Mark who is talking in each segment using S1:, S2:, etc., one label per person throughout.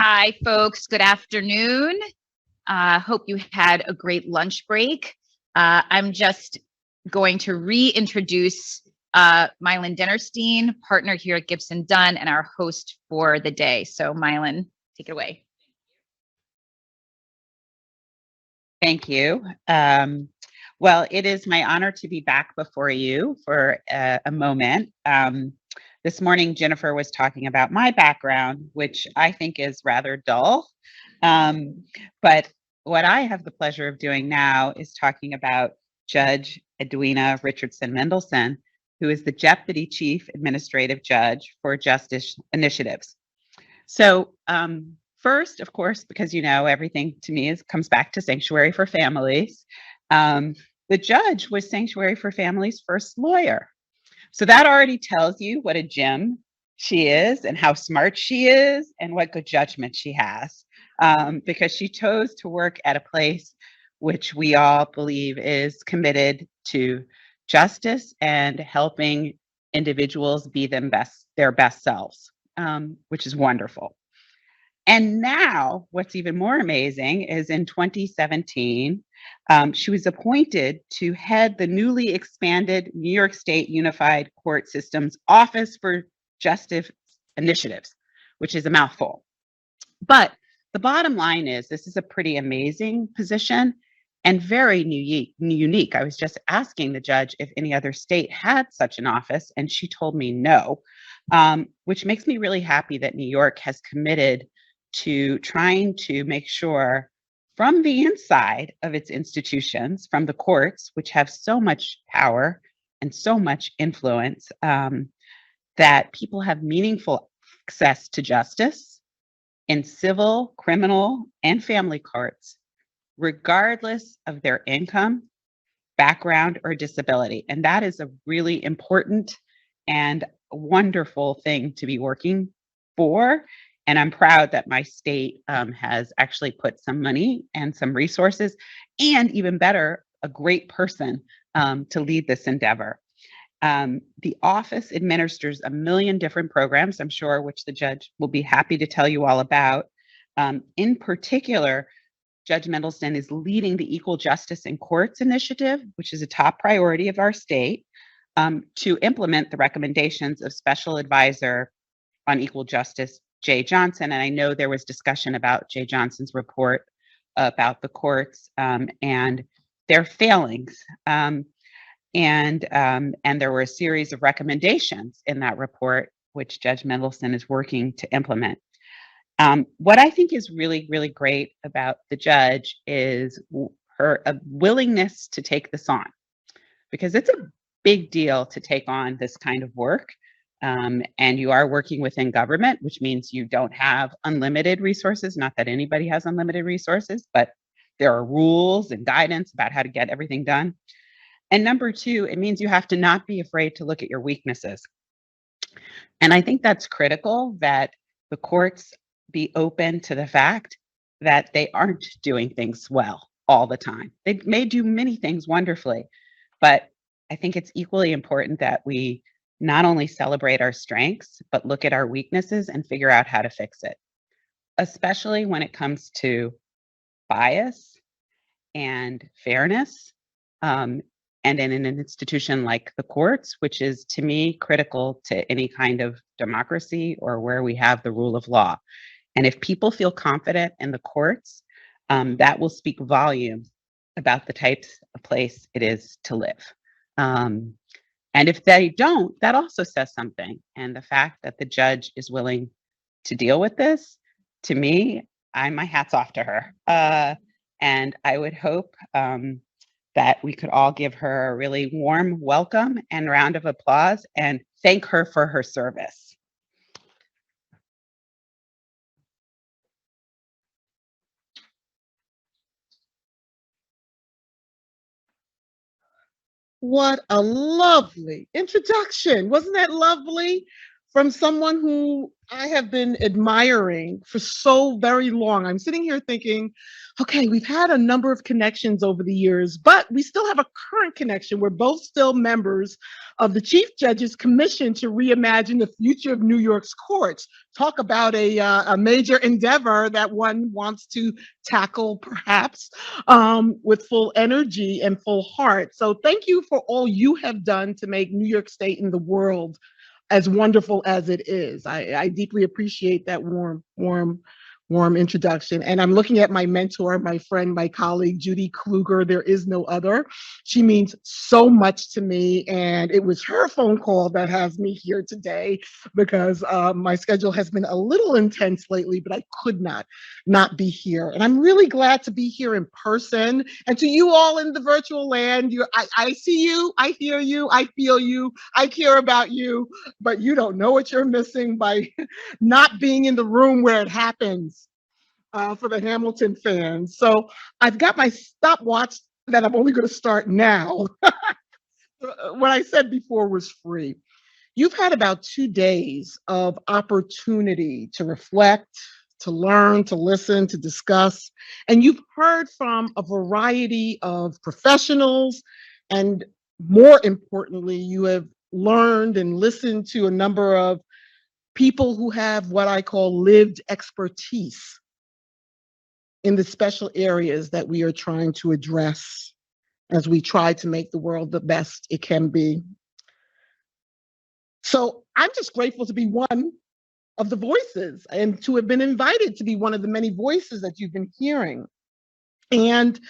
S1: Hi, folks. Good afternoon. Hope you had a great lunch break. I'm just going to reintroduce Mylan Dennerstein, partner here at Gibson Dunn, and our host for the day. So, Mylan, take it away.
S2: Thank you. Well, it is my honor to be back before you for a moment. This morning, Jennifer was talking about my background, which I think is rather dull. But what I have the pleasure of doing now is talking about Judge Edwina Richardson Mendelson, who is the Deputy Chief Administrative Judge for Justice Initiatives. So, first, of course, because everything to me comes back to Sanctuary for Families. The judge was Sanctuary for Families' first lawyer. So that already tells you what a gem she is and how smart she is and what good judgment she has, because she chose to work at a place which we all believe is committed to justice and helping individuals be their best selves, which is wonderful. And now, what's even more amazing is in 2017, she was appointed to head the newly expanded New York State Unified Court System's Office for Justice Initiatives, which is a mouthful. But the bottom line is this is a pretty amazing position and very unique. I was just asking the judge if any other state had such an office, and she told me no, which makes me really happy that New York has committed to trying to make sure from the inside of its institutions, from the courts, which have so much power and so much influence, that people have meaningful access to justice in civil, criminal, and family courts, regardless of their income, background, or disability. And that is a really important and wonderful thing to be working for. And I'm proud that my state has actually put some money and some resources, and even better, a great person to lead this endeavor. The office administers a million different programs, I'm sure, which the judge will be happy to tell you all about. In particular, Judge Mendelson is leading the Equal Justice in Courts initiative, which is a top priority of our state, to implement the recommendations of Special Advisor on Equal Justice, Jay Johnson. And I know there was discussion about Jay Johnson's report about the courts and their failings. And there were a series of recommendations in that report, which Judge Mendelson is working to implement. What I think is really, really great about the judge is her willingness to take this on, because it's a big deal to take on this kind of work. And you are working within government, which means you don't have unlimited resources. Not that anybody has unlimited resources, but there are rules and guidance about how to get everything done. And number two, it means you have to not be afraid to look at your weaknesses. And I think that's critical, that the courts be open to the fact that they aren't doing things well all the time. They may do many things wonderfully, but I think it's equally important that we not only celebrate our strengths, but look at our weaknesses and figure out how to fix it, especially when it comes to bias and fairness, and in an institution like the courts, which is, to me, critical to any kind of democracy or where we have the rule of law. And if people feel confident in the courts, that will speak volume about the types of place it is to live. And if they don't, that also says something. And the fact that the judge is willing to deal with this, to me, my hat's off to her. And I would hope that we could all give her a really warm welcome and round of applause and thank her for her service.
S3: What a lovely introduction. Wasn't that lovely? from someone who I have been admiring for so very long. I'm sitting here thinking, okay, we've had a number of connections over the years, but we still have a current connection. We're both still members of the Chief Judge's Commission to reimagine the future of New York's courts. Talk about a major endeavor that one wants to tackle, perhaps, with full energy and full heart. So thank you for all you have done to make New York State and the world as wonderful as it is. I deeply appreciate that warm introduction. And I'm looking at my mentor, my friend, my colleague, Judy Kluger. There is no other. She means so much to me. And it was her phone call that has me here today because my schedule has been a little intense lately, but I could not be here. And I'm really glad to be here in person. And to you all in the virtual land, I see you, I hear you, I feel you, I care about you, but you don't know what you're missing by not being in the room where it happens. For the Hamilton fans. So I've got my stopwatch that I'm only going to start now. What I said before was free. You've had about 2 days of opportunity to reflect, to learn, to listen, to discuss, and you've heard from a variety of professionals, and more importantly, you have learned and listened to a number of people who have what I call lived expertise in the special areas that we are trying to address as we try to make the world the best it can be. So I'm just grateful to be one of the voices and to have been invited to be one of the many voices that you've been hearing. And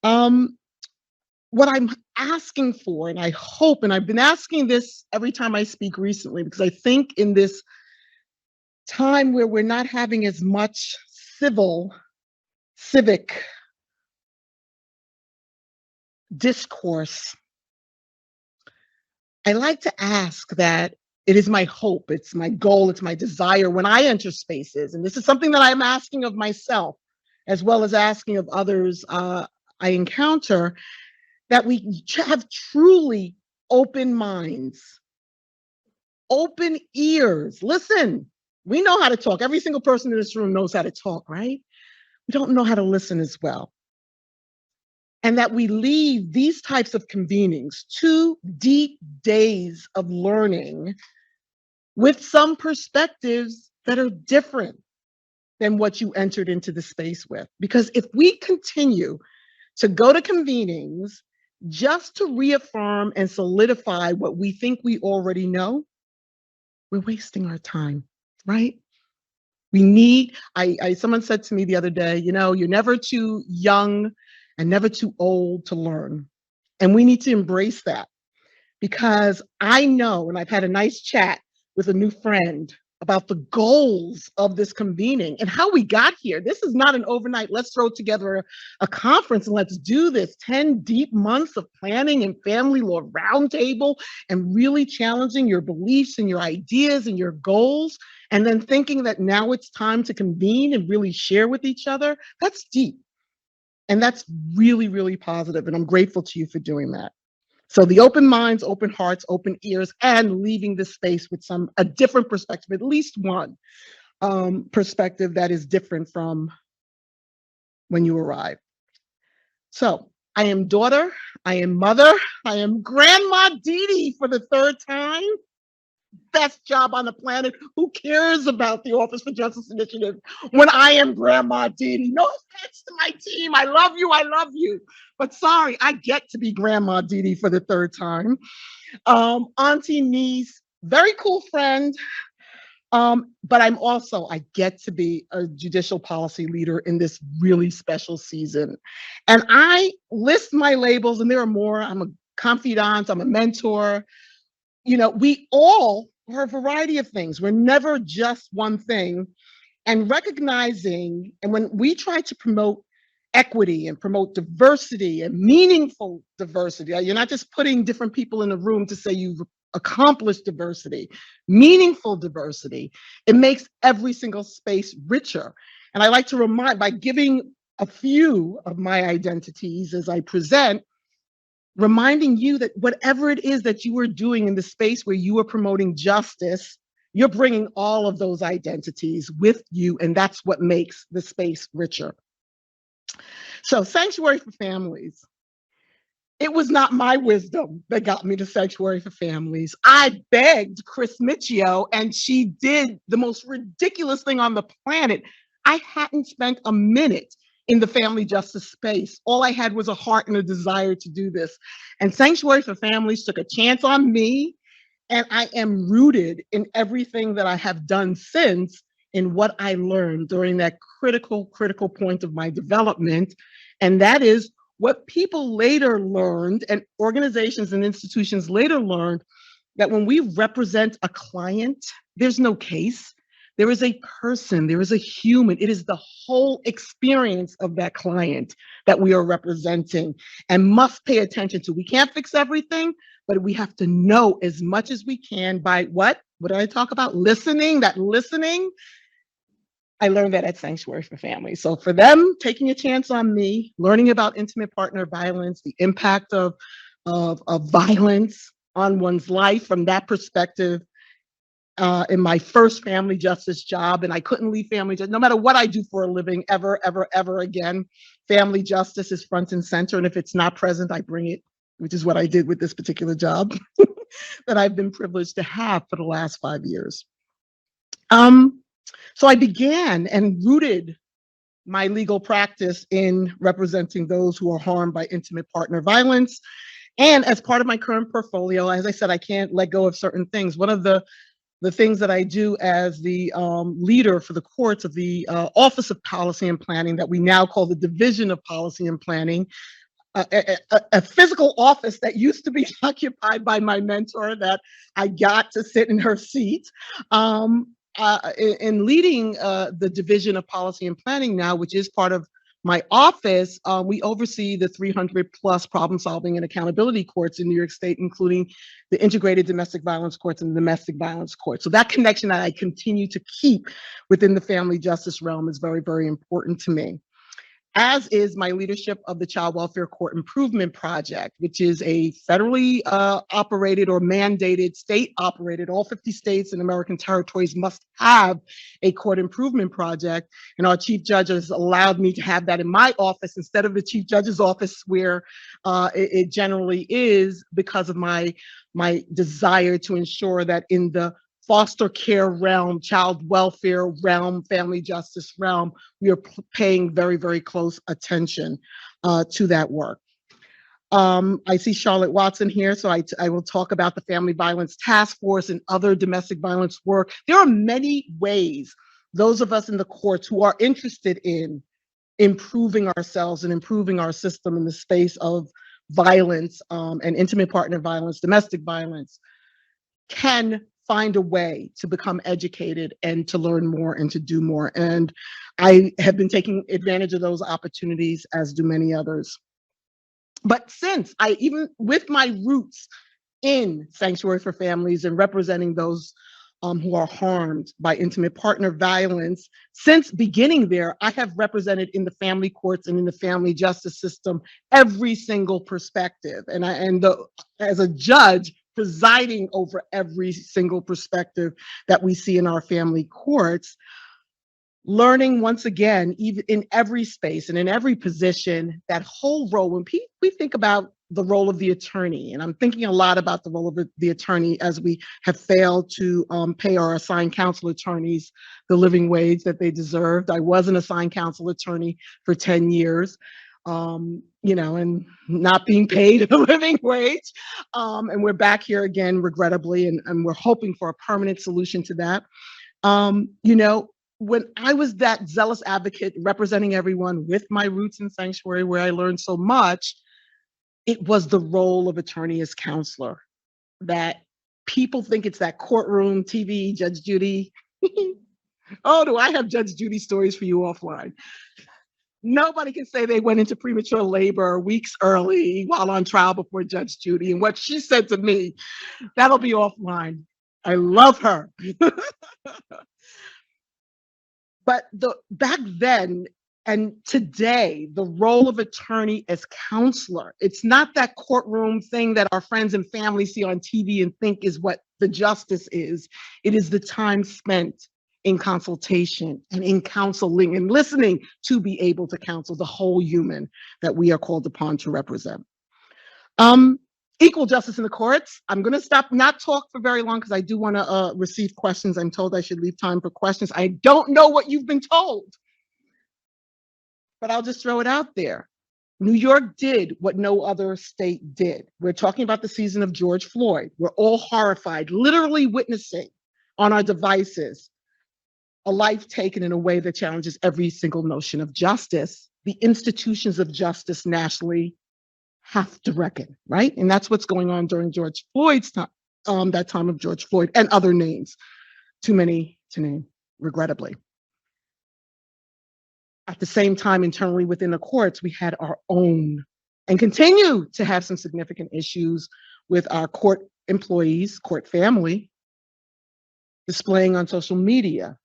S3: what I'm asking for, and I hope, and I've been asking this every time I speak recently, because I think in this time where we're not having as much civic discourse, I like to ask that it is my hope, it's my goal, it's my desire when I enter spaces, and this is something that I'm asking of myself, as well as asking of others I encounter, that we have truly open minds, open ears. Listen, we know how to talk. Every single person in this room knows how to talk, right? We don't know how to listen as well. And that we leave these types of convenings, 2 deep days of learning, with some perspectives that are different than what you entered into the space with. Because if we continue to go to convenings just to reaffirm and solidify what we think we already know, we're wasting our time, right? We need, someone said to me the other day, you're never too young and never too old to learn. And we need to embrace that, because I know, and I've had a nice chat with a new friend about the goals of this convening and how we got here. This is not an overnight, let's throw together a conference and let's do this. 10 deep months of planning and family law roundtable and really challenging your beliefs and your ideas and your goals, and then thinking that now it's time to convene and really share with each other. That's deep. And that's really, really positive. And I'm grateful to you for doing that. So the open minds, open hearts, open ears, and leaving the space with a different perspective, at least one perspective that is different from when you arrive. So I am daughter, I am mother, I am Grandma Dee Dee for the 3rd time. Best job on the planet. Who cares about the Office for Justice Initiative when I am Grandma Dee Dee? No offense to my team. I love you. But sorry, I get to be Grandma Dee Dee for the 3rd time. Auntie, niece, very cool friend. But I get to be a judicial policy leader in this really special season. And I list my labels, and there are more. I'm a confidant, I'm a mentor. We all are a variety of things. We're never just one thing. And recognizing, and when we try to promote equity and promote diversity and meaningful diversity, you're not just putting different people in a room to say you've accomplished diversity, meaningful diversity, it makes every single space richer. And I like to remind, by giving a few of my identities as I present, reminding you that whatever it is that you are doing in the space where you are promoting justice, you're bringing all of those identities with you, and that's what makes the space richer. So, Sanctuary for Families. It was not my wisdom that got me to Sanctuary for Families. I begged Chris Michio, and she did the most ridiculous thing on the planet. I hadn't spent a minute in the family justice space. All I had was a heart and a desire to do this. And Sanctuary for Families took a chance on me, and I am rooted in everything that I have done since in what I learned during that critical point of my development. And that is what people later learned, and organizations and institutions later learned, that when we represent a client, there's no case. There is a person, there is a human. It is the whole experience of that client that we are representing and must pay attention to. We can't fix everything, but we have to know as much as we can by what? What did I talk about? Listening, that listening. I learned that at Sanctuary for Families. So for them taking a chance on me, learning about intimate partner violence, the impact of violence on one's life from that perspective, in my first family justice job, and I couldn't leave family justice, no matter what I do for a living, ever again, family justice is front and center. And if it's not present, I bring it, which is what I did with this particular job that I've been privileged to have for the last 5 years. So I began and rooted my legal practice in representing those who are harmed by intimate partner violence. And as part of my current portfolio, as I said, I can't let go of certain things. One of the things that I do as the leader for the courts of the Office of Policy and Planning, that we now call the Division of Policy and Planning, a physical office that used to be occupied by my mentor that I got to sit in her seat. In leading the Division of Policy and Planning now, which is part of my office, we oversee the 300 plus problem solving and accountability courts in New York State, including the integrated domestic violence courts and the domestic violence courts. So that connection that I continue to keep within the family justice realm is very, very important to me. As is my leadership of the Child Welfare Court Improvement Project, which is a federally operated or mandated, state operated, all 50 states and American territories must have a court improvement project. And our chief judge has allowed me to have that in my office instead of the chief judge's office where it generally is, because of my desire to ensure that in the foster care realm, child welfare realm, family justice realm, we are paying very, very close attention to that work. I see Charlotte Watson here, so I will talk about the Family Violence Task Force and other domestic violence work. There are many ways those of us in the courts who are interested in improving ourselves and improving our system in the space of violence and intimate partner violence, domestic violence, can find a way to become educated and to learn more and to do more. And I have been taking advantage of those opportunities, as do many others. But since even with my roots in Sanctuary for Families and representing those who are harmed by intimate partner violence, since beginning there, I have represented in the family courts and in the family justice system every single perspective. And as a judge, presiding over every single perspective that we see in our family courts, learning once again, even in every space and in every position, that whole role. When we think about the role of the attorney, and I'm thinking a lot about the role of the attorney as we have failed to pay our assigned counsel attorneys the living wage that they deserved. I was an assigned counsel attorney for 10 years. And not being paid a living wage. And we're back here again, regrettably, and we're hoping for a permanent solution to that. When I was that zealous advocate representing everyone with my roots in Sanctuary, where I learned so much, it was the role of attorney as counselor. That people think it's that courtroom, TV, Judge Judy. Oh, do I have Judge Judy stories for you offline? Nobody can say they went into premature labor weeks early while on trial before Judge Judy. And what she said to me, that'll be offline. I love her. But back then and today, the role of attorney as counselor, it's not that courtroom thing that our friends and family see on TV and think is what the justice is. It is the time spent in consultation and in counseling and listening to be able to counsel the whole human that we are called upon to represent. Equal justice in the courts. I'm going to stop, not talk for very long because I do want to receive questions. I'm told I should leave time for questions. I don't know what you've been told, but I'll just throw it out there. New York did what no other state did. We're talking about the season of George Floyd. We're all horrified, literally witnessing on our devices a life taken in a way that challenges every single notion of justice. The institutions of justice nationally have to reckon, right? And that's what's going on during George Floyd's time, that time of George Floyd and other names, too many to name, regrettably. At the same time, internally within the courts, we had our own and continue to have some significant issues with our court employees, court family, displaying on social media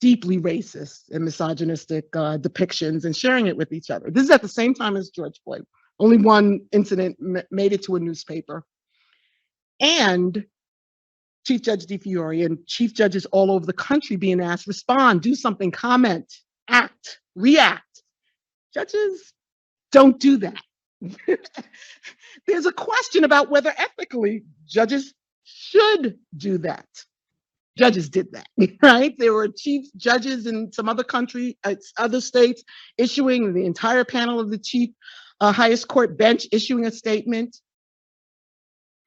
S3: deeply racist and misogynistic depictions and sharing it with each other. This is at the same time as George Floyd. Only one incident made it to a newspaper. And Chief Judge DiFiore and chief judges all over the country being asked, respond, do something, comment, act, react. Judges don't do that. There's a question about whether ethically judges should do that. Judges did that, right? There were chief judges in some other country, other states, issuing the entire panel of the chief highest court bench, issuing a statement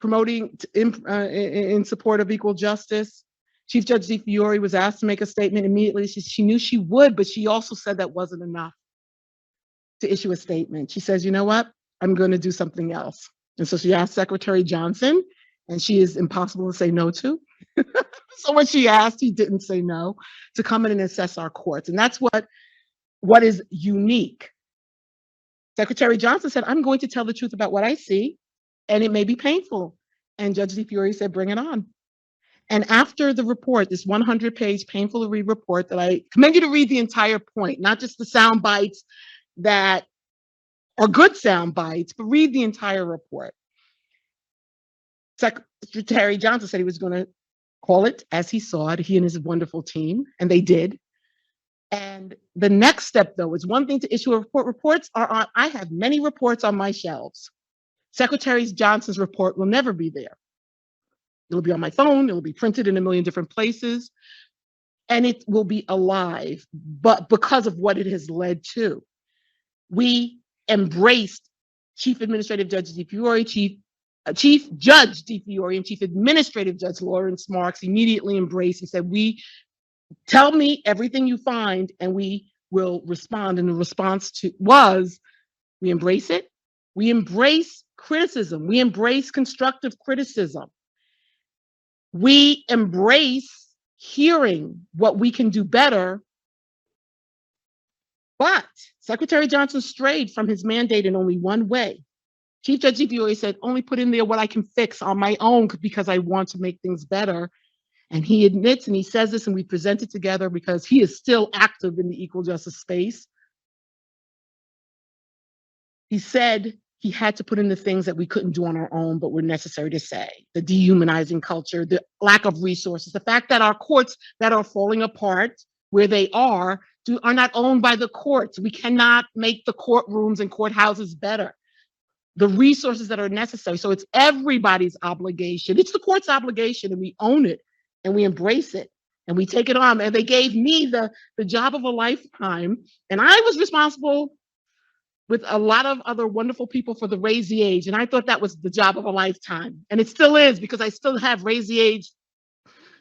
S3: promoting in support of equal justice. Chief Judge DiFiore was asked to make a statement immediately. She knew she would, but she also said that wasn't enough to issue a statement. She says, you know what? I'm going to do something else. And so she asked Secretary Johnson, and she is impossible to say no to. So when she asked, he didn't say no, to come in and assess our courts. And that's what is unique. Secretary Johnson said, I'm going to tell the truth about what I see, and it may be painful. And Judge DiFiore said, bring it on. And after the report, this 100-page painful to read report that I commend you to read the entire point, not just the sound bites that are good sound bites, but read the entire report. Secretary Johnson said he was going to call it as he saw it, he and his wonderful team, and they did. And the next step, though, is one thing to issue a report. Reports are on, I have many reports on my shelves. Secretary Johnson's report will never be there. It'll be on my phone, it'll be printed in a million different places, and it will be alive, but because of what it has led to. We embraced Chief Administrative Judge DiFiore, Chief Judge DiFiore, and Chief Administrative Judge Lawrence Marks immediately embraced and said, tell me everything you find and we will respond. And the response was, we embrace it. We embrace criticism. We embrace constructive criticism. We embrace hearing what we can do better. But Secretary Johnson strayed from his mandate in only one way. Chief Judge DiFiore said, only put in there what I can fix on my own because I want to make things better. And he admits, and he says this, and we present it together because he is still active in the equal justice space. He said he had to put in the things that we couldn't do on our own, but were necessary to say. The dehumanizing culture, the lack of resources, the fact that our courts that are falling apart where they are not owned by the courts. We cannot make the courtrooms and courthouses better. The resources that are necessary. So it's everybody's obligation. It's the court's obligation, and we own it, and we embrace it, and we take it on. And they gave me the job of a lifetime, and I was responsible with a lot of other wonderful people for the Raise the Age. And I thought that was the job of a lifetime. And it still is, because I still have Raise the Age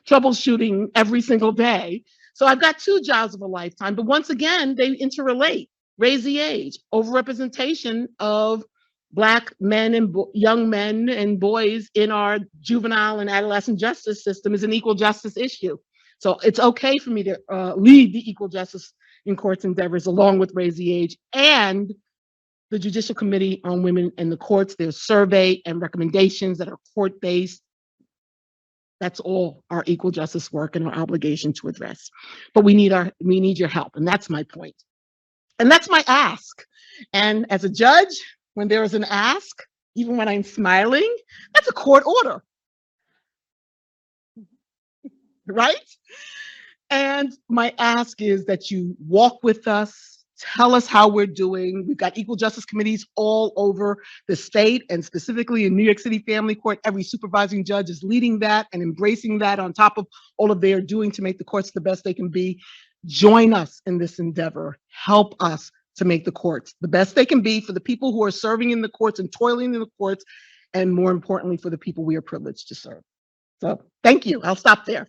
S3: troubleshooting every single day. So I've got two jobs of a lifetime, but once again, they interrelate. Raise the Age, overrepresentation of Black men and young men and boys in our juvenile and adolescent justice system is an equal justice issue. So it's okay for me to lead the equal justice in courts endeavors along with Raise the Age and the Judicial Committee on Women in the Courts. There's survey and recommendations that are court-based. That's all our equal justice work and our obligation to address. But we need your help, and that's my point. And that's my ask. And as a judge, when there is an ask, even when I'm smiling, that's a court order. right? And my ask is that you walk with us, tell us how we're doing. We've got equal justice committees all over the state, and specifically in New York City Family Court, every supervising judge is leading that and embracing that on top of all of their doing to make the courts the best they can be. Join us in this endeavor. Help us to make the courts the best they can be for the people who are serving in the courts and toiling in the courts, and more importantly, for the people we are privileged to serve. So thank you. I'll stop there.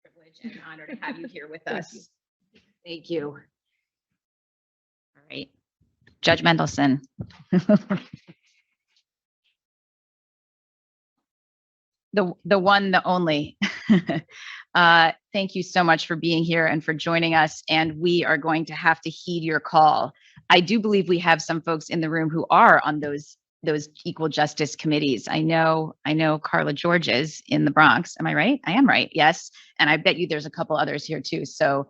S1: Privilege and honor to have you here with us. Thank you. All right. Judge Mendelson. The one, the only. Thank you so much for being here and for joining us. And we are going to have to heed your call. I do believe we have some folks in the room who are on those equal justice committees. I know Carla George is in the Bronx. Am I right? I am right. Yes. And I bet you there's a couple others here too. So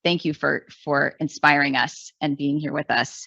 S1: thank you for inspiring us and being here with us.